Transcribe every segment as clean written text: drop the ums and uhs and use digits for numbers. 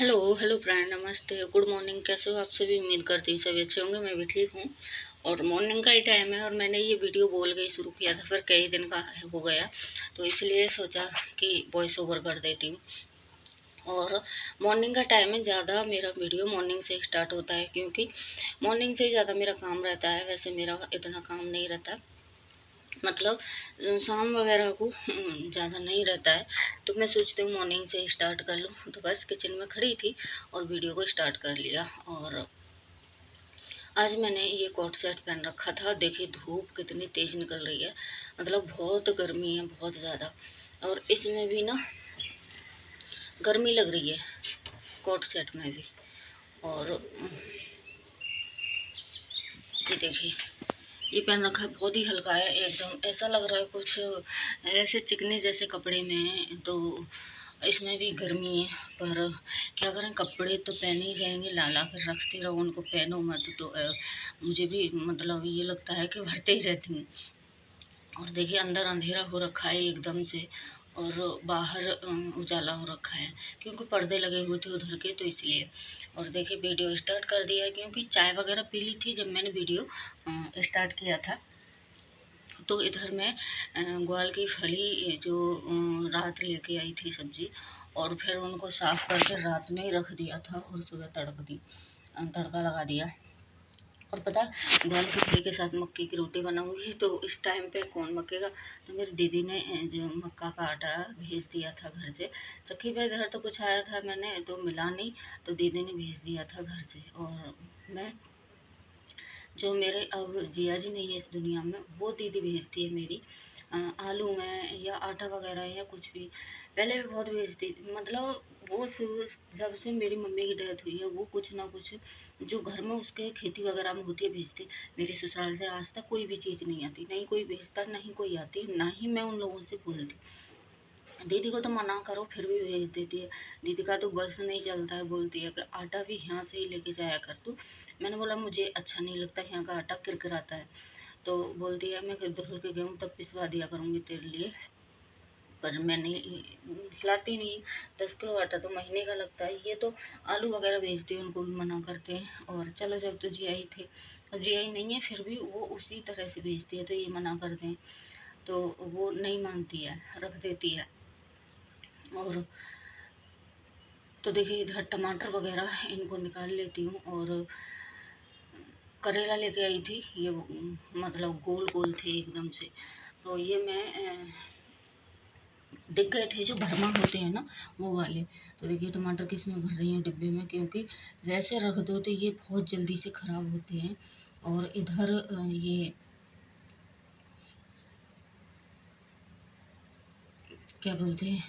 Hello hello friend, नमस्ते, good morning. कैसे हो आप सभी? उम्मीद करती हूँ सभी अच्छे होंगे। मैं भी ठीक हूँ। और मॉर्निंग का ही टाइम है और मैंने ये वीडियो बोल के ही शुरू किया था, फिर कई दिन का हो गया तो इसलिए सोचा कि वॉइस ओवर कर देती हूँ। और मॉर्निंग का टाइम है, ज़्यादा मेरा वीडियो मॉर्निंग से स्टार्ट होता है क्योंकि मॉर्निंग से ही ज़्यादा मेरा काम रहता है। वैसे मेरा इतना काम नहीं रहता, मतलब शाम वगैरह को ज़्यादा नहीं रहता है। तो मैं सोचती हूँ मॉर्निंग से स्टार्ट कर लूँ, तो बस किचन में खड़ी थी और वीडियो को स्टार्ट कर लिया। और आज मैंने ये कोट सेट पहन रखा था। देखिए धूप कितनी तेज़ निकल रही है, मतलब बहुत गर्मी है, बहुत ज़्यादा। और इसमें भी ना गर्मी लग रही है, कोट सेट में भी। और ये देखिए, ये पहन रखा है, बहुत ही हल्का है, एकदम ऐसा लग रहा है कुछ ऐसे चिकने जैसे कपड़े में है। तो इसमें भी गर्मी है, पर क्या करें, कपड़े तो पहने ही जाएंगे, ला ला कर रखते रहो, उनको पहनो मत। तो मुझे भी मतलब ये लगता है कि भरते ही रहती हूँ। और देखिए अंदर अंधेरा हो रखा है एकदम से, और बाहर उजाला हो रखा है क्योंकि पर्दे लगे हुए थे उधर के, तो इसलिए। और देखिए वीडियो स्टार्ट कर दिया है क्योंकि चाय वगैरह पी ली थी जब मैंने वीडियो स्टार्ट किया था। तो इधर मैं ग्वाल की फली जो रात लेके आई थी सब्जी, और फिर उनको साफ करके रात में ही रख दिया था और सुबह तड़का लगा दिया। और पता, ग्वाल की फली के साथ मक्के की रोटी बनाऊंगी तो इस टाइम पे कौन मक्केगा। तो मेरी दीदी ने जो मक्का का आटा भेज दिया था घर से। चक्की पे इधर तो कुछ आया था, मैंने तो मिला नहीं, तो दीदी ने भेज दिया था घर से। और मैं, जो मेरे अब जिया जी नहीं है इस दुनिया में, वो दीदी भेजती है मेरी आलू में या आटा वगैरह या कुछ भी। पहले भी बहुत भेजती, मतलब वो शुरू जब से मेरी मम्मी की डेथ हुई है वो कुछ ना कुछ जो घर में उसके खेती वगैरह में होती है भेजती। मेरे ससुराल से आज तक कोई भी चीज़ नहीं आती, नहीं कोई भेजता, नहीं कोई आती, ना ही मैं उन लोगों से बोलती। दीदी को तो मना करो फिर भी भेज देती है। दीदी का तो बस नहीं चलता है, बोलती है कि आटा भी यहाँ से ही लेके जाया कर तू। मैंने बोला मुझे अच्छा नहीं लगता, यहाँ का आटा किरकिराता है। तो बोलती है मैं धुल के गेहूँ तब पिसवा दिया करूँगी तेरे लिए, पर मैं नहीं लाती नहीं। 10 किलो आटा तो महीने का लगता है। ये तो आलू वगैरह भेजती है, उनको भी मना करते हैं। और चलो जब तो जियाई थे, अब जियाई नहीं है फिर भी वो उसी तरह से भेजती है, तो ये मना करते हैं, तो वो नहीं मानती है, रख देती है। और तो देखिए इधर टमाटर वगैरह इनको निकाल लेती हूँ। और करेला लेके आई थी, ये मतलब गोल गोल थे एकदम से। तो ये मैं दिख गए थे जो भरमा होते हैं ना, वो वाले। तो देखिए टमाटर किस में भर रही हूँ, डिब्बे में, क्योंकि वैसे रख दो तो ये बहुत जल्दी से ख़राब होते हैं। और इधर ये क्या बोलते हैं,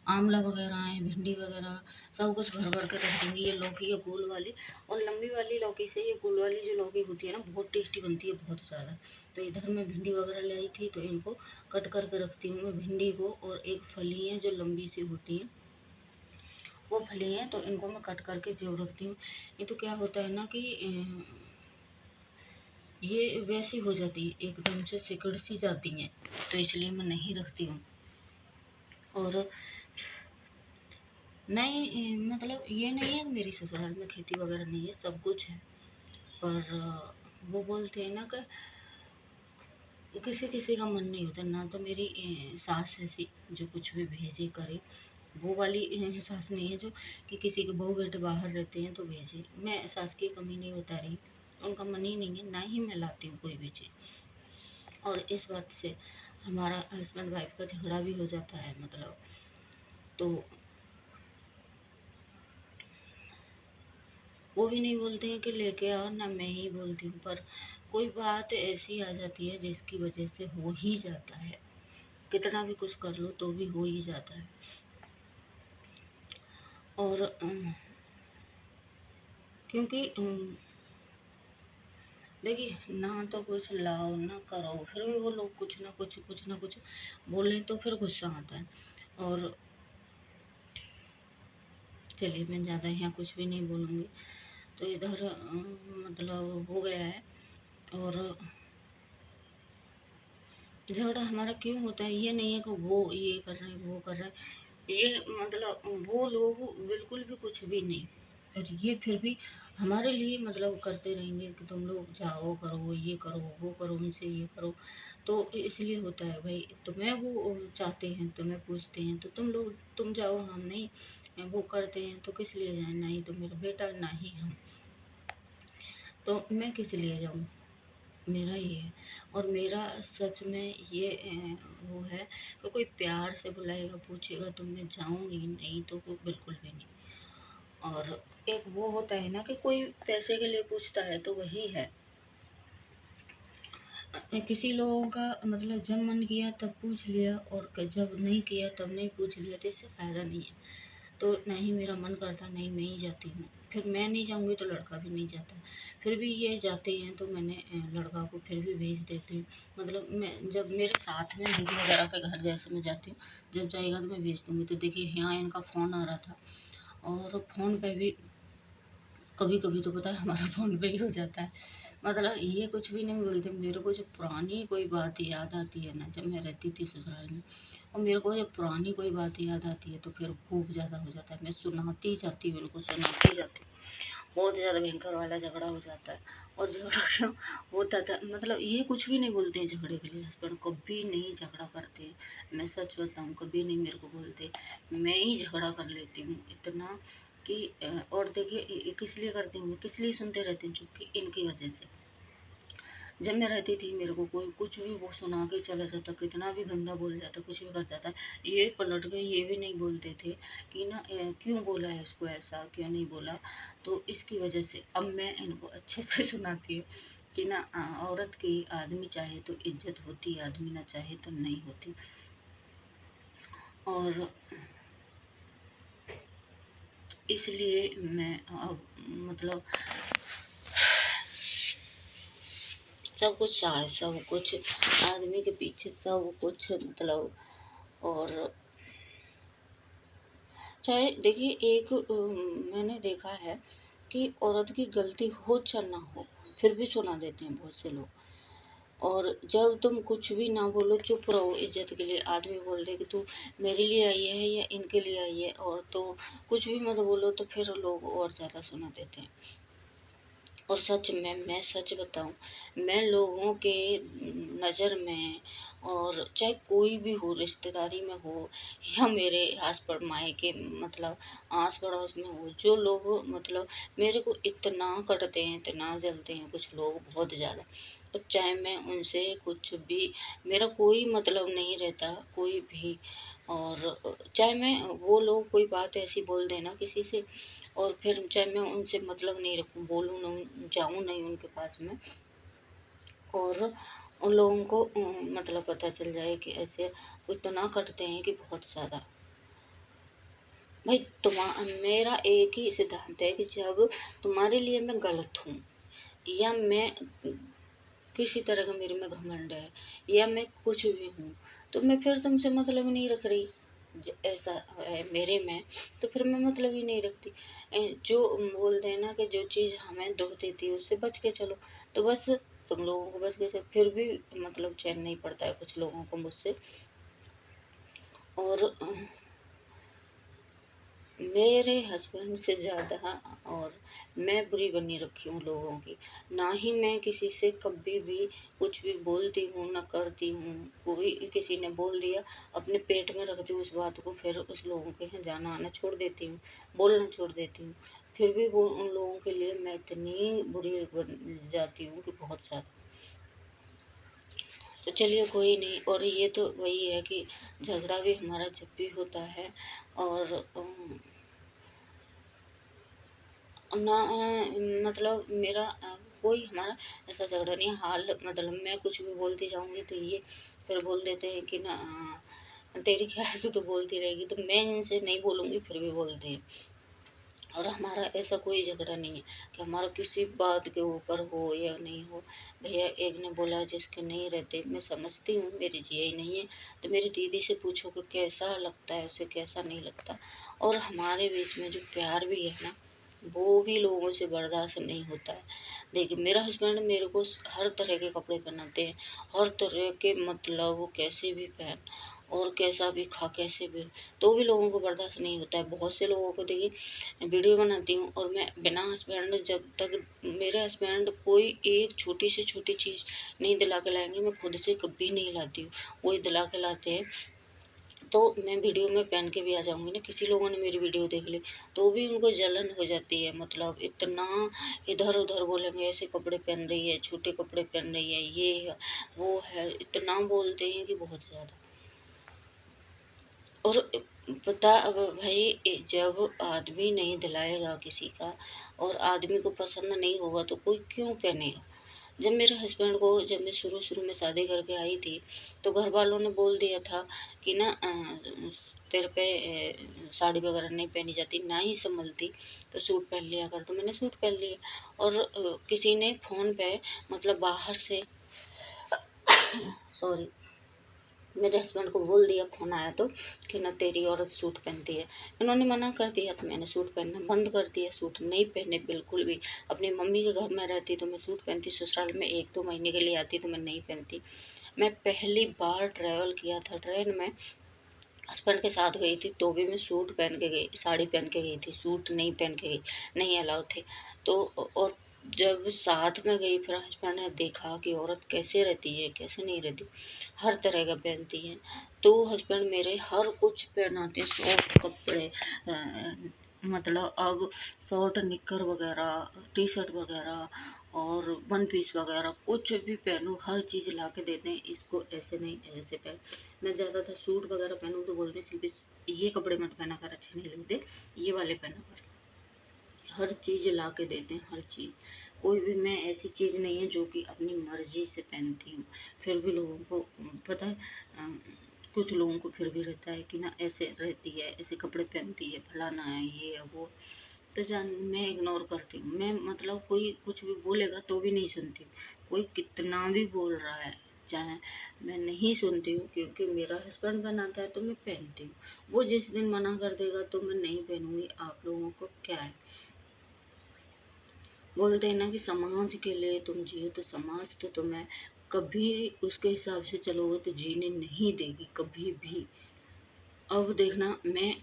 आंवला वगैरह है, भिंडी वगैरह, सब कुछ भर भर कर रख दूँगी। ये लौकी है गोल वाली, और लंबी वाली लौकी से ये गोल वाली जो लौकी होती है ना, बहुत टेस्टी बनती है, बहुत ज़्यादा। तो इधर मैं भिंडी वगैरह ले आई थी, तो इनको कट करके रखती हूँ मैं भिंडी को। और एक फली है जो लंबी सी होती है, वो फली हैं, तो इनको मैं कट करके जरूर रखती हूँ। ये तो क्या होता है ना कि ये वैसी हो जाती है, एकदम से सिकुड़ सी जाती हैं, तो इसलिए मैं नहीं रखती हूँ। और नहीं मतलब ये नहीं है कि मेरी ससुराल में खेती वगैरह नहीं है, सब कुछ है। पर वो बोलते हैं ना कि किसी किसी का मन नहीं होता ना। तो मेरी सास ऐसी जो कुछ भी भेजे करे, वो वाली सास नहीं है जो कि किसी के बहू बेटे बाहर रहते हैं तो भेजे। मैं सास की कमी नहीं बता रही, उनका मन ही नहीं है, ना ही मैं लाती हूँ कोई भी चीज़। और इस बात से हमारा हस्बैंड वाइफ का झगड़ा भी हो जाता है, मतलब। तो वो भी नहीं बोलते हैं कि लेके आओ, ना मैं ही बोलती हूँ, पर कोई बात ऐसी आ जाती है जिसकी वजह से हो ही जाता है। कितना भी कुछ कर लो तो भी हो ही जाता है। और क्योंकि देखिए ना तो कुछ लाओ ना करो, फिर भी वो लोग कुछ ना कुछ बोलें तो फिर गुस्सा आता है। और चलिए मैं ज़्यादा यहाँ कुछ भी नहीं बोलूँगी। तो इधर मतलब हो गया है। और झगड़ा हमारा क्यों होता है, ये नहीं है कि वो ये कर रहे हैं वो कर रहे हैं, ये मतलब वो लोग बिल्कुल भी कुछ भी नहीं। और ये फिर भी हमारे लिए मतलब करते रहेंगे कि तुम लोग जाओ करो, ये करो, वो करो, उनसे ये करो। तो इसलिए होता है भाई, तुम्हें वो चाहते हैं, तुम्हें पूछते हैं, तो तुम जाओ, हम नहीं। वो करते हैं तो किस लिए जाए, ना ही तो मेरा बेटा ना ही हम, तो मैं किस लिए जाऊँ। मेरा ये है। और मेरा सच में ये वो है कि कोई प्यार से बुलाएगा, पूछेगा तो मैं जाऊँगी, नहीं तो कोई बिल्कुल भी नहीं। और एक वो होता है ना कि कोई पैसे के लिए पूछता है तो वही है। किसी लोगों का मतलब जब मन किया तब पूछ लिया, और जब नहीं किया तब नहीं पूछ लिया, तो इससे फ़ायदा नहीं है। तो नहीं मेरा मन करता, नहीं मैं ही जाती हूँ। फिर मैं नहीं जाऊँगी तो लड़का भी नहीं जाता। फिर भी ये जाते हैं तो मैंने लड़का को फिर भी भेज देती हूँ। मतलब मैं जब मेरे साथ में दीदी वगैरह के घर जैसे मैं जाती हूँ, जब जाएगा तो मैं भेज दूँगी। तो देखिए यहाँ इनका फ़ोन आ रहा था, और फ़ोन पे भी कभी कभी तो पता है हमारा फ़ोन पे ही हो जाता है। मतलब ये कुछ भी नहीं बोलते। मेरे को जब पुरानी कोई बात याद आती है ना, जब मैं रहती थी ससुराल में, और मेरे को जब पुरानी कोई बात याद आती है तो फिर खूब ज़्यादा हो जाता है। मैं सुनाती जाती हूँ, उनको सुनाती जाती हूँ। बहुत ज़्यादा भयंकर वाला झगड़ा हो जाता है। और झगड़ा क्यों होता था, मतलब ये कुछ भी नहीं बोलते हैं झगड़े के लिए। हस्बैंड कभी नहीं झगड़ा करते हैं, मैं सच बताऊँ, कभी नहीं मेरे को बोलते। मैं ही झगड़ा कर लेती हूँ इतना कि और देखिए किस लिए करती हूँ मैं, किस लिए सुनते रहते हैं चुप्पी, इनकी वजह से। जब मैं रहती थी मेरे को कोई कुछ भी वो सुना के चला जाता, कितना भी गंदा बोल जाता, कुछ भी कर जाता, ये पलट गए, ये भी नहीं बोलते थे कि ना क्यों बोला है इसको, ऐसा क्यों नहीं बोला। तो इसकी वजह से अब मैं इनको अच्छे से सुनाती हूँ कि ना औरत की आदमी चाहे तो इज्जत होती, आदमी ना चाहे तो नहीं होती। और इसलिए मैं अब मतलब सब कुछ चाहे, सब कुछ आदमी के पीछे सब कुछ मतलब। और चाहे देखिए एक मैंने देखा है कि औरत की गलती हो चाहे ना हो, फिर भी सुना देते हैं बहुत से लोग। और जब तुम कुछ भी ना बोलो, चुप रहो इज्जत के लिए, आदमी बोल दे कि तू मेरे लिए आई है या इनके लिए आई है, और तो कुछ भी मत बोलो, तो फिर लोग और ज़्यादा सुना देते हैं। और सच में मैं सच बताऊं, मैं लोगों के नज़र में, और चाहे कोई भी हो, रिश्तेदारी में हो या मेरे आस पड़ोस मायके मतलब आस पड़ोस में हो, जो लोग मतलब मेरे को इतना करते हैं, इतना जलते हैं कुछ लोग बहुत ज़्यादा। और चाहे मैं उनसे कुछ भी, मेरा कोई मतलब नहीं रहता कोई भी। और चाहे मैं वो लोग कोई बात ऐसी बोल देना किसी से, और फिर चाहे मैं उनसे मतलब नहीं रखूँ, बोलूँ ना, जाऊँ नहीं उनके पास में, और उन लोगों को मतलब पता चल जाए कि ऐसे इतना करते हैं कि बहुत ज़्यादा। भाई मेरा एक ही सिद्धांत है कि जब तुम्हारे लिए मैं गलत हूँ, या मैं किसी तरह का मेरे में घमंड है, या मैं कुछ भी हूँ, तो मैं फिर तुमसे मतलब नहीं रख रही। ऐसा है मेरे में, तो फिर मैं मतलब ही नहीं रखती। जो बोलते हैं ना कि जो चीज़ हमें दुख देती है उससे बच के चलो, तो बस तुम लोगों को बच के चलो, फिर भी मतलब चैन नहीं पड़ता है कुछ लोगों को मुझसे। और मेरे हस्बैंड से ज़्यादा और मैं बुरी बनी रखी हूँ लोगों की। ना ही मैं किसी से कभी भी कुछ भी बोलती हूँ, ना करती हूँ। कोई किसी ने बोल दिया, अपने पेट में रखती हूँ उस बात को, फिर उस लोगों के यहाँ जाना आना छोड़ देती हूँ, बोलना छोड़ देती हूँ। फिर भी वो उन लोगों के लिए मैं इतनी बुरी बन जाती हूँ कि बहुत ज़्यादा। तो चलिए कोई नहीं। और ये तो वही है कि झगड़ा भी हमारा जब भी होता है, और ना मतलब मेरा कोई हमारा ऐसा झगड़ा नहीं है। हाल मतलब मैं कुछ भी बोलती जाऊँगी तो ये फिर बोल देते हैं कि ना तेरी क्या है, तू तो बोलती रहेगी, तो मैं इनसे नहीं बोलूँगी फिर भी बोलते हैं। और हमारा ऐसा कोई झगड़ा नहीं है कि हमारा किसी बात के ऊपर हो या नहीं हो। भैया एक ने बोला जिसके नहीं रहते, मैं समझती हूँ मेरी जिया ही नहीं है, तो मेरी दीदी से पूछो कि कैसा लगता है उसे, कैसा नहीं लगता। और हमारे बीच में जो प्यार भी है ना, वो भी लोगों से बर्दाश्त नहीं होता है। देखिए मेरा हस्बैंड मेरे को हर तरह के कपड़े पहनाते हैं, हर तरह के मतलब वो कैसे भी पहन, और कैसा भी खा कैसे भी, तो भी लोगों को बर्दाश्त नहीं होता है। बहुत से लोगों को देखिए वीडियो बनाती हूँ और मैं बिना हस्बैंड, जब तक मेरे हस्बैंड कोई एक छोटी से छोटी चीज़ नहीं दिला के लाएंगे, मैं खुद से कभी नहीं लाती हूँ, वही दिला के लाते हैं। तो मैं वीडियो में पहन के भी आ जाऊंगी ना, किसी लोगों ने मेरी वीडियो देख ली तो भी उनको जलन हो जाती है, मतलब इतना इधर उधर बोलेंगे, ऐसे कपड़े पहन रही है, छोटे कपड़े पहन रही है, ये है वो है, इतना बोलते हैं कि बहुत ज़्यादा। और पता अब भाई, जब आदमी नहीं दिलाएगा किसी का और आदमी को पसंद नहीं होगा तो कोई क्यों पहनेगा। जब मेरे हस्बैंड को, जब मैं शुरू शुरू में शादी करके आई थी तो घर वालों ने बोल दिया था कि ना तेरे पे साड़ी वगैरह नहीं पहनी जाती, ना ही संभलती तो सूट पहन लिया कर, तो मैंने सूट पहन लिया। और किसी ने फ़ोन पे, मतलब बाहर से, सॉरी, मेरे हस्बैंड को बोल दिया, फ़ोन आया तो, कि ना तेरी औरत सूट पहनती है। इन्होंने मना कर दिया तो मैंने सूट पहनना बंद कर दिया, सूट नहीं पहने बिल्कुल भी। अपनी मम्मी के घर में रहती तो मैं सूट पहनती, ससुराल में 1-2 महीने के लिए आती तो मैं नहीं पहनती। मैं पहली बार ट्रैवल किया था ट्रेन में, हस्बैंड के साथ गई थी तो भी मैं सूट पहन के गई, साड़ी पहन के गई थी, सूट नहीं पहन के गई, नहीं अलाउ थे। तो और जब साथ में गई फिर हस्बैंड ने देखा कि औरत कैसे रहती है कैसे नहीं रहती, हर तरह का पहनती है, तो हस्बैंड मेरे हर कुछ पहनाते, सॉफ्ट कपड़े, मतलब अब शॉर्ट निकर वगैरह, टी शर्ट वगैरह और वन पीस वगैरह, कुछ भी पहनो हर चीज़ ला के देते हैं, इसको ऐसे नहीं ऐसे पहन। मैं ज़्यादातर सूट वगैरह पहनूँ तो बोलते सिर्फ ये कपड़े मत पहना कर, अच्छे नहीं लगते, ये वाले पहना कर। हर चीज़ ला के देते हैं, हर चीज़। कोई भी मैं ऐसी चीज़ नहीं है जो कि अपनी मर्जी से पहनती हूँ। फिर भी लोगों को पता है, कुछ लोगों को फिर भी रहता है कि ना ऐसे रहती है, ऐसे कपड़े पहनती है, फलाना है, ये है वो, तो जान मैं इग्नोर करती हूँ। मैं मतलब कोई कुछ भी बोलेगा तो भी नहीं सुनती हूँ, कोई कितना भी बोल रहा है चाहे, मैं नहीं सुनती हूँ, क्योंकि मेरा हस्बैंड बनाता है तो मैं पहनती हूँ। वो जिस दिन मना कर देगा तो मैं नहीं पहनूंगी, आप लोगों को क्या है। बोलते हैं ना कि समाज के लिए तुम जियो, तो समाज तो तुम्हें कभी उसके हिसाब से चलोगे तो जीने नहीं देगी कभी भी। अब देखना मैं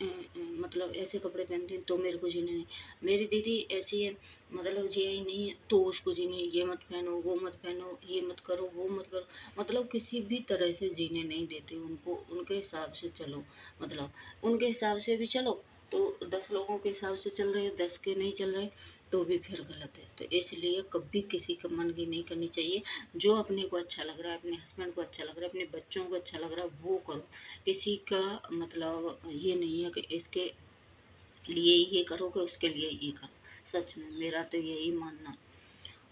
मतलब ऐसे कपड़े पहनती हूँ तो मेरे को जीने नहीं, मेरी दीदी ऐसी है, मतलब जिया ही नहीं है तो उसको जीने, ये मत पहनो वो मत पहनो, ये मत करो वो मत करो, मतलब किसी भी तरह से जीने नहीं देते उनको, उनके हिसाब से चलो, मतलब उनके हिसाब से भी चलो तो 10 लोगों के हिसाब से चल रहे हैं, 10 के नहीं चल रहे तो भी फिर गलत है। तो इसलिए कभी किसी का मन की नहीं करनी चाहिए, जो अपने को अच्छा लग रहा है, अपने हस्बैंड को अच्छा लग रहा है, अपने बच्चों को अच्छा लग रहा है वो करो। किसी का मतलब ये नहीं है कि इसके लिए ये करोगे उसके लिए ये करो, सच में मेरा तो यही मानना है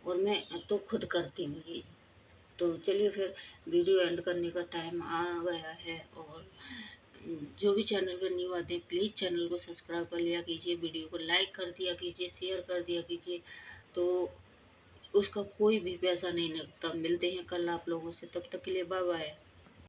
और मैं तो खुद करती हूँ ये। तो चलिए फिर वीडियो एंड करने का टाइम आ गया है, और जो भी चैनल पर न्यू आते हैं प्लीज़ चैनल को सब्सक्राइब कर लिया कीजिए, वीडियो को लाइक कर दिया कीजिए, शेयर कर दिया कीजिए, तो उसका कोई भी पैसा नहीं लगता। मिलते हैं कल आप लोगों से, तब तक के लिए बाय बाय।